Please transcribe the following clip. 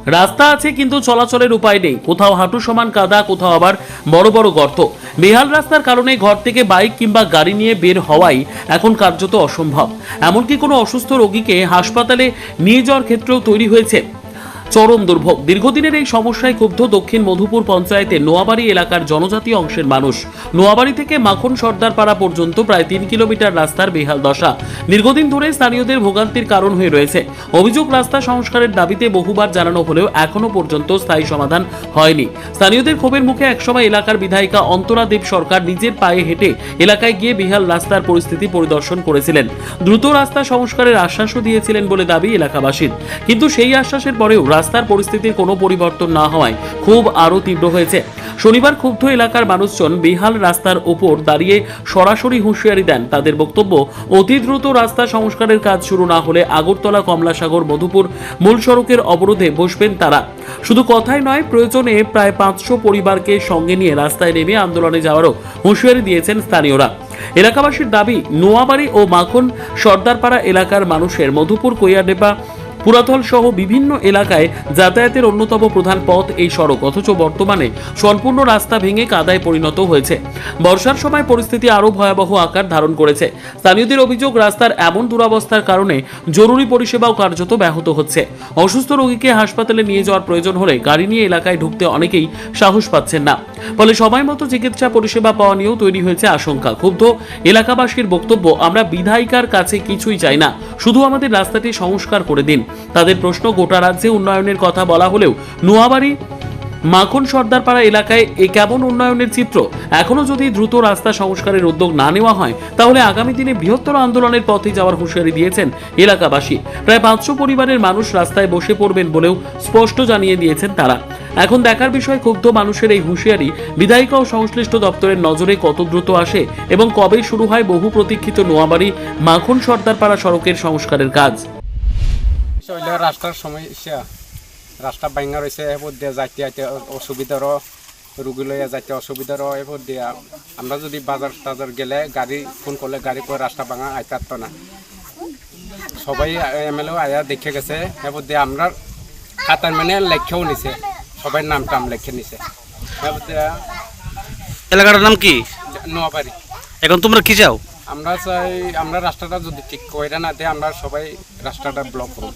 রাস্তা আছে কিন্তু চলাচলের উপায় নেই, কোথাও হাঁটু সমান কাদা, কোথাও আবার বড় বড় গর্ত। বেহাল রাস্তার কারণে ঘর থেকে বাইক কিংবা গাড়ি নিয়ে বের হওয়াই এখন কার্যত অসম্ভব। এমনকি কোনো অসুস্থ রোগীকে হাসপাতালে নিয়ে যাওয়ার ক্ষেত্রেও তৈরি হয়েছে চরম দুর্ভোগ। দীর্ঘদিনের এই সমস্যায় ক্ষুব্ধ দক্ষিণ মধুপুর পঞ্চায়েতের নোয়াবাড়ি এলাকার জনজাতি অংশের মানুষ। নোয়াবাড়ি থেকে মাখন সর্দারপাড়া পর্যন্ত প্রায় 3 কিলোমিটার রাস্তার বেহাল দশা দীর্ঘদিন ধরে স্থানীয়দের ভোগান্তির কারণ হয়ে রয়েছে। অভিযোগ, রাস্তা সংস্কারের দাবিতে বহুবার জানানো হলেও এখনো পর্যন্ত স্থায়ী সমাধান হয়নি। স্থানীয়দের ক্ষোভের মুখে একসময় এলাকার বিধায়িকা অন্তরা দেব সরকার নিজের পায়ে হেঁটে এলাকায় গিয়ে বেহাল রাস্তার পরিস্থিতি পরিদর্শন করেছিলেন। দ্রুত রাস্তা সংস্কারের আশ্বাসও দিয়েছিলেন বলে দাবি এলাকাবাসীর। কিন্তু সেই আশ্বাসের পরেও রাস্তার পরিস্থিতির কোনো পরিবর্তন না হওয়ায় ক্ষোভ আরও তীব্র হয়েছে। শনিবার ক্ষুব্ধ এলাকার মানুষজন বেহাল রাস্তার ওপর দাঁড়িয়ে সরাসরি হুঁশিয়ারি দেন। তাদের বক্তব্য, অতি দ্রুত রাস্তা সংস্কারের কাজ শুরু না হলে আগরতলা, কমলাসাগর, মধুপুর মূল সড়কের অবরোধে বসবেন তারা। শুধু কথাই নয়, প্রয়োজনে প্রায় 500 পরিবারকে সঙ্গে নিয়ে রাস্তায় নেমে আন্দোলনে যাওয়ারও হুঁশিয়ারি দিয়েছেন স্থানীয়রা। এলাকাবাসীর দাবি, নোয়াবাড়ি ও মাখন সর্দারপাড়া এলাকার মানুষের মধুপুর, কৈয়াডেপা, পুরাতল সহ বিভিন্ন এলাকায় যাতায়াতের অন্যতম প্রধান পথ এই সড়ক, অথচ বর্তমানে সম্পূর্ণ রাস্তা ভেঙে কাদায় পরিণত হয়েছে। বর্ষার সময় পরিস্থিতি আরও ভয়াবহ আকার ধারণ করেছে। স্থানীয়দের অভিযোগ, রাস্তার এমন দুরবস্থার কারণে জরুরি পরিষেবাও কার্যত ব্যাহত হচ্ছে। অসুস্থ রোগীকে হাসপাতালে নিয়ে যাওয়ার প্রয়োজন হলে গাড়ি নিয়ে এলাকায় ঢুকতে অনেকেই সাহস পাচ্ছেন না। ফলে সময় মতো চিকিৎসা পরিষেবা পাওয়া নিয়েও তৈরি হয়েছে আশঙ্কা। ক্ষুব্ধ এলাকাবাসীর বক্তব্য, আমরা বিধায়িকার কাছে কিছুই চাই না, শুধু আমাদের রাস্তাটি সংস্কার করে দিন। তাদের প্রশ্ন, গোটা রাজ্যে উন্নয়নের কথা বলা হলেও নোয়াবাড়ি, মাখন সর্দারপাড়া এলাকায় এ কেমন উন্নয়নের চিত্র? এখনো যদি দ্রুত রাস্তা সংস্কারের উদ্যোগ না নেওয়া হয়, তাহলে আগামী দিনে বৃহত্তর আন্দোলনের পথে যাওয়ার হুঁশিয়ারি দিয়েছেন এলাকাবাসী। প্রায় 500 পরিবারের মানুষ রাস্তায় বসে পড়বেন বলেও স্পষ্ট জানিয়ে দিয়েছেন তারা। এখন দেখার বিষয়, ক্ষুব্ধ মানুষের এই হুঁশিয়ারি বিধায়িকা ও সংশ্লিষ্ট দপ্তরের নজরে কত দ্রুত আসে এবং কবে শুরু হয় বহু প্রতীক্ষিত নোয়াবাড়ি মাখন সর্দারপাড়া সড়কের সংস্কারের কাজ। রাস্তার সমস্যা, রাস্তা ভাঙা রয়েছে, এরপর দিয়ে যাইতে যাইতে অসুবিধারও, রুগী লইয়া যাইতে অসুবিধারও। এরপর দিয়া আমরা যদি বাজার টাজার গেলে গাড়ি ফোন করলে গাড়ি করে রাস্তা ভাঙা আইতে পারত না। সবাই এমএলএ আয়া দেখে গেছে। এরপর দিয়ে আমরা খাতার মানে লেখেও নিছে, সবাই নাম টাম লেখে নিছে। এরপর দিয়া এলাকাটার নাম কি? নোয়াবাড়ি। এখন তোমরা কি চাও? আমরা চাই, আমরা রাস্তাটা যদি ঠিক করে না দেয়, আমরা সবাই রাস্তাটা ব্লক করব।